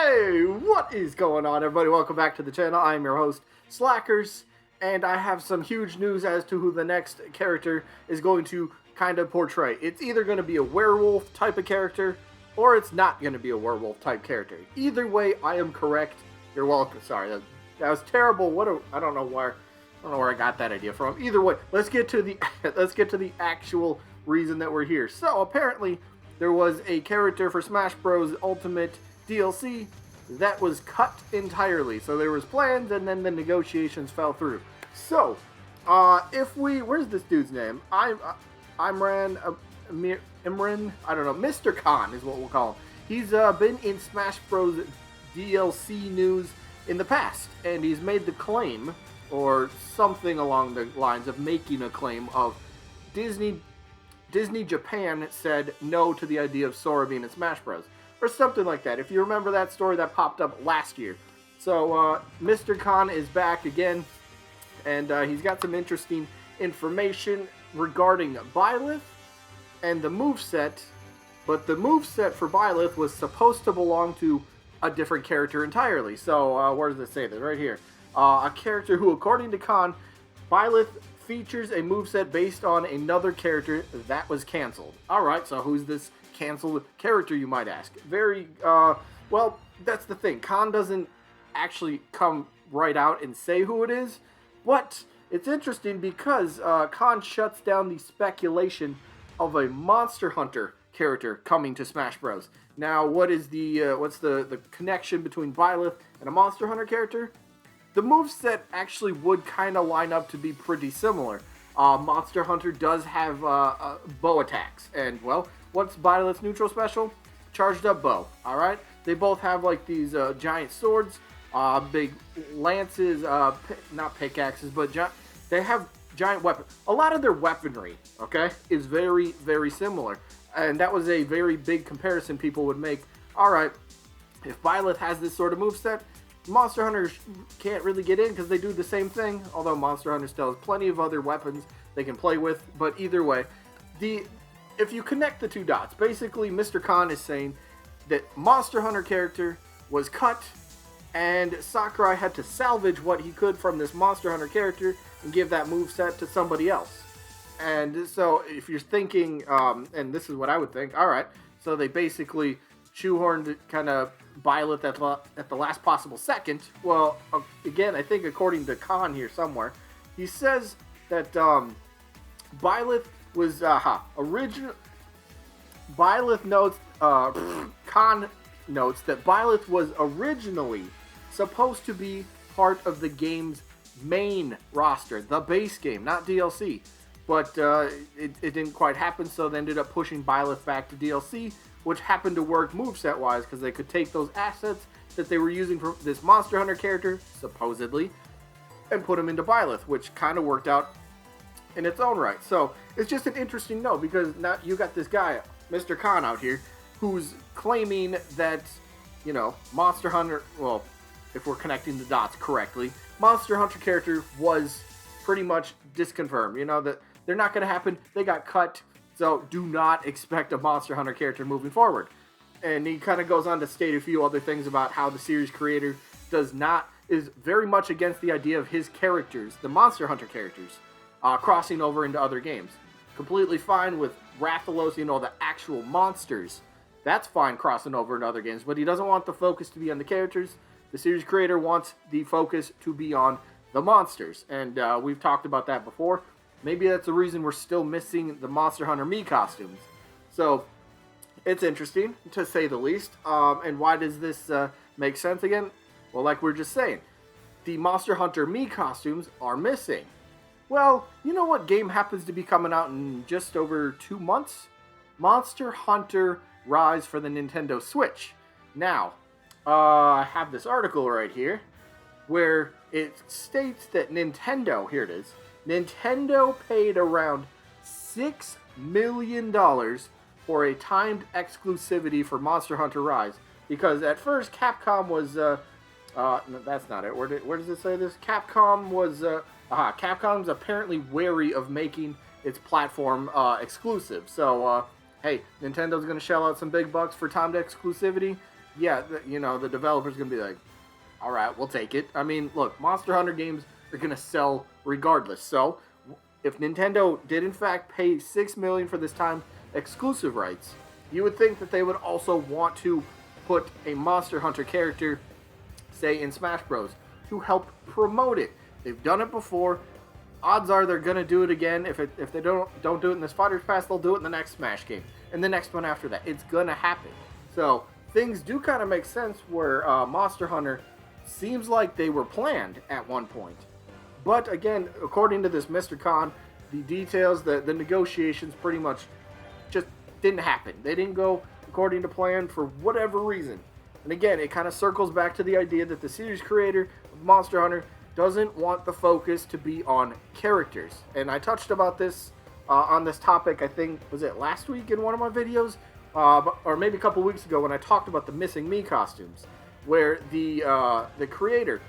Hey, what is going on, everybody? Welcome back to the channel. I'm your host, Slackers, and I have some huge news as to who the next character is going to kind of portray. It's either going to be a werewolf type of character, or it's not going to be a werewolf type character. Either way, I am correct. You're welcome. Sorry, that was terrible. I don't know where I got that idea from. Either way, let's get to the actual reason that we're here. So apparently, there was a character for Smash Bros. Ultimate DLC that was cut entirely. So there was plans, and then the negotiations fell through. So, where's this dude's name? Imran, I don't know, Mr. Khan is what we'll call him. He's been in Smash Bros. DLC news in the past, and he's made the claim, or something along the lines of making a claim of Disney Japan said no to the idea of Sora being in Smash Bros. Or something like that, if you remember that story that popped up last year. So, Mr. Khan is back again, and he's got some interesting information regarding Byleth and the moveset, but the moveset for Byleth was supposed to belong to a different character entirely. So, where does it say this? Right here. A character who, according to Khan, Byleth features a moveset based on another character that was canceled. Alright, so who's this canceled character, you might ask? Well, that's the thing. Khan doesn't actually come right out and say who it is, but it's interesting because Khan shuts down the speculation of a Monster Hunter character coming to Smash Bros. Now, what's the connection between Byleth and a Monster Hunter character? The moveset actually would kind of line up to be pretty similar. Monster Hunter does have bow attacks, and, well, what's Byleth's neutral special? Charged up bow, alright? They both have, like, these giant swords, big lances, not pickaxes, but they have giant weapons. A lot of their weaponry, okay, is very, very similar. And that was a very big comparison people would make. Alright, if Byleth has this sort of moveset, Monster Hunters can't really get in because they do the same thing, although Monster Hunter still has plenty of other weapons they can play with. But either way, if you connect the two dots, basically Mr. Khan is saying that Monster Hunter character was cut, and Sakurai had to salvage what he could from this Monster Hunter character and give that moveset to somebody else. And so if you're thinking, and this is what I would think, alright, so they basically shoehorned kind of Byleth at the last possible second. Well, again, I think according to Khan here somewhere, he says that Byleth was Byleth notes Khan notes that Byleth was originally supposed to be part of the game's main roster, the base game, not DLC. But it didn't quite happen, so they ended up pushing Byleth back to DLC, which happened to work moveset-wise, because they could take those assets that they were using for this Monster Hunter character, supposedly, and put them into Byleth, which kind of worked out in its own right. So, it's just an interesting note, because now you got this guy, Mr. Khan, out here, who's claiming that, you know, Monster Hunter, well, if we're connecting the dots correctly, Monster Hunter character was pretty much disconfirmed. You know, that they're not going to happen, they got cut. So do not expect a Monster Hunter character moving forward. And he kind of goes on to state a few other things about how the series creator is very much against the idea of his characters, the Monster Hunter characters, crossing over into other games. Completely fine with Rathalos, you know, the actual monsters. That's fine crossing over into other games, but he doesn't want the focus to be on the characters. The series creator wants the focus to be on the monsters. And we've talked about that before. Maybe that's the reason we're still missing the Monster Hunter Mii costumes. So, it's interesting, to say the least. And why does this make sense again? Well, like we we're just saying, the Monster Hunter Mii costumes are missing. Well, you know what game happens to be coming out in just over 2 months? Monster Hunter Rise for the Nintendo Switch. Now, I have this article right here, where it states that Nintendo, here it is, Nintendo paid around $6 million for a timed exclusivity for Monster Hunter Rise. Because at first, Capcom was, no, that's not it. Where does it say this? Capcom was, Capcom's apparently wary of making its platform exclusive. So, hey, Nintendo's going to shell out some big bucks for timed exclusivity. yeah, the developer's gonna be like, all right, we'll take it. I mean, look, Monster Hunter games are gonna sell regardless. So, if Nintendo did in fact pay $6 million for this time exclusive rights, you would think that they would also want to put a Monster Hunter character, say in Smash Bros, to help promote it. They've done it before. Odds are they're gonna do it again. If they don't do it in this Fighters Pass, they'll do it in the next Smash game and the next one after that. It's gonna happen. So things do kind of make sense where Monster Hunter seems like they were planned at one point. But again, according to this Mr. Khan, the details, the negotiations pretty much just didn't happen. They didn't go according to plan for whatever reason. And again, it kind of circles back to the idea that the series creator of Monster Hunter doesn't want the focus to be on characters. And I touched about this on this topic, I think, was it last week in one of my videos? Or maybe a couple weeks ago when I talked about the Missing Me costumes, where the creator,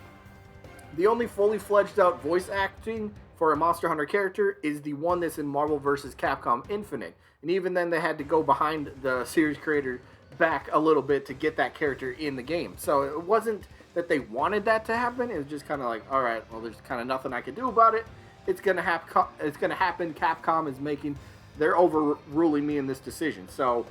the only fully fledged out voice acting for a Monster Hunter character is the one that's in Marvel vs. Capcom Infinite. And even then they had to go behind the series creator back a little bit to get that character in the game. So it wasn't that they wanted that to happen. It was just kind of like, all right, well, there's kind of nothing I can do about it. It's gonna happen. Capcom is they're overruling me in this decision. So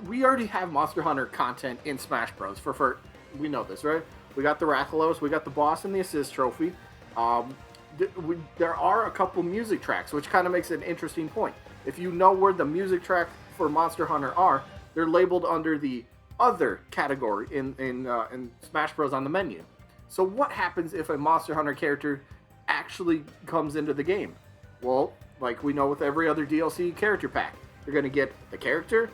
we already have Monster Hunter content in Smash Bros. For we know this, right? We got the Rathalos, we got the boss and the assist trophy. There are a couple music tracks, which kind of makes it an interesting point. If you know where the music track for Monster Hunter are, they're labeled under the other category in Smash Bros. On the menu. So what happens if a Monster Hunter character actually comes into the game? Well, like we know with every other DLC character pack, you're going to get the character,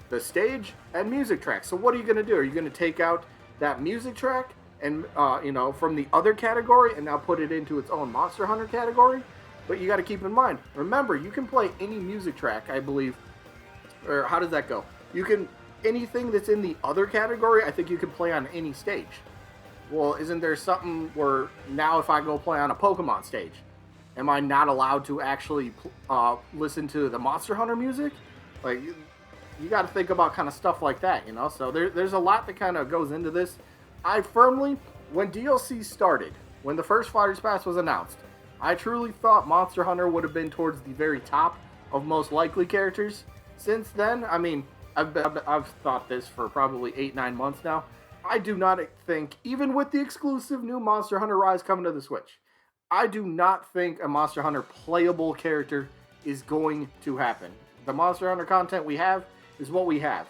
the stage, and music track. So what are you going to do? Are you going to take out that music track and from the other category and now put it into its own Monster Hunter category? But you got to keep in mind, remember, you can play any music track, I believe, or how does that go? You can, anything that's in the other category, I think you can play on any stage. Well, isn't there something where now if I go play on a Pokemon stage, am I not allowed to actually listen to the Monster Hunter music? Like, you got to think about kind of stuff like that, So there's a lot that kind of goes into this. I firmly, when DLC started, when the first Fighters Pass was announced, I truly thought Monster Hunter would have been towards the very top of most likely characters. Since then, I mean, I've thought this for probably 8-9 months now. I do not think, even with the exclusive new Monster Hunter Rise coming to the Switch, I do not think a Monster Hunter playable character is going to happen. The Monster Hunter content we have is what we have.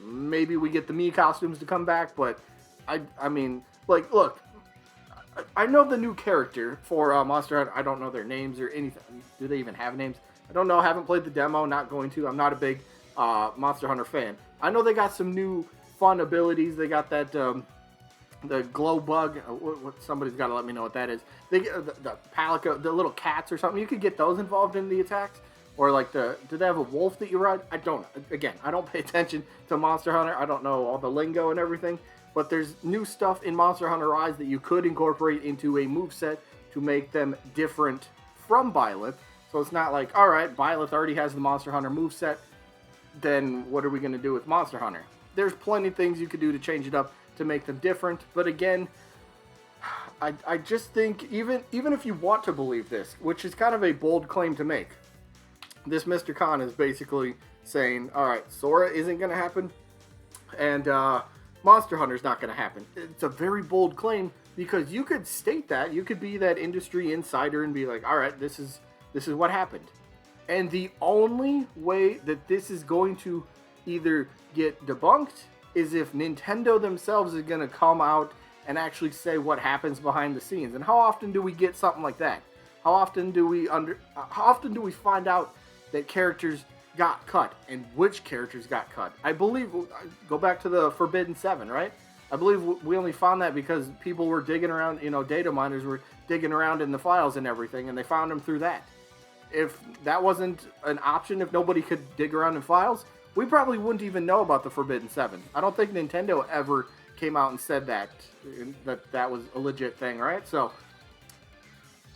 Maybe we get the Mii costumes to come back, but I mean, like, look, I know the new character for Monster Hunter. I don't know their names or anything. Do they even have names? I don't know. I haven't played the demo. Not going to. I'm not a big Monster Hunter fan. I know they got some new fun abilities. They got that the glow bug. Somebody's got to let me know what that is. They get the palico, the little cats or something. You could get those involved in the attacks. Or like do they have a wolf that you ride? I don't. Again, I don't pay attention to Monster Hunter. I don't know all the lingo and everything. But there's new stuff in Monster Hunter Rise that you could incorporate into a moveset to make them different from Byleth. So it's not like, all right, Byleth already has the Monster Hunter moveset, then what are we going to do with Monster Hunter? There's plenty of things you could do to change it up to make them different. But again, I just think even if you want to believe this, which is kind of a bold claim to make, this Mr. Khan is basically saying, all right, Sora isn't going to happen, and Monster Hunter's not going to happen. It's a very bold claim because you could state that. You could be that industry insider and be like, all right, this is what happened. And the only way that this is going to either get debunked is if Nintendo themselves is going to come out and actually say what happens behind the scenes. And how often do we get something like that? How often do we find out that characters got cut and which characters got cut? I believe, go back to the Forbidden 7, right? I believe we only found that because people were digging around, data miners were digging around in the files and everything, and they found them through that. If that wasn't an option, if nobody could dig around in files, we probably wouldn't even know about the Forbidden 7. I don't think Nintendo ever came out and said that was a legit thing, right? So,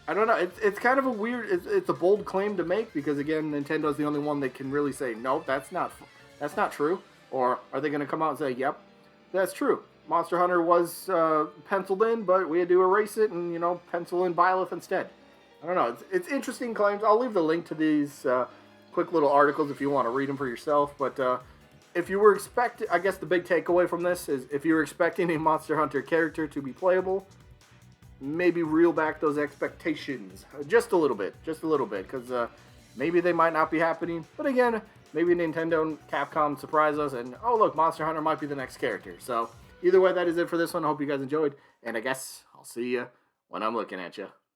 I don't know. It's kind of a weird, it's a bold claim to make because, again, Nintendo's the only one that can really say, no, that's not true. Or are they going to come out and say, yep, that's true. Monster Hunter was penciled in, but we had to erase it and, pencil in Byleth instead. I don't know. It's interesting claims. I'll leave the link to these quick little articles if you want to read them for yourself. But if you were expecting, I guess the big takeaway from this is if you were expecting a Monster Hunter character to be playable, maybe reel back those expectations just a little bit, because maybe they might not be happening. But again, maybe Nintendo and Capcom surprise us, and oh look, Monster Hunter might be the next character. So either way, that is it for this one. I hope you guys enjoyed, and I guess I'll see you when I'm looking at you.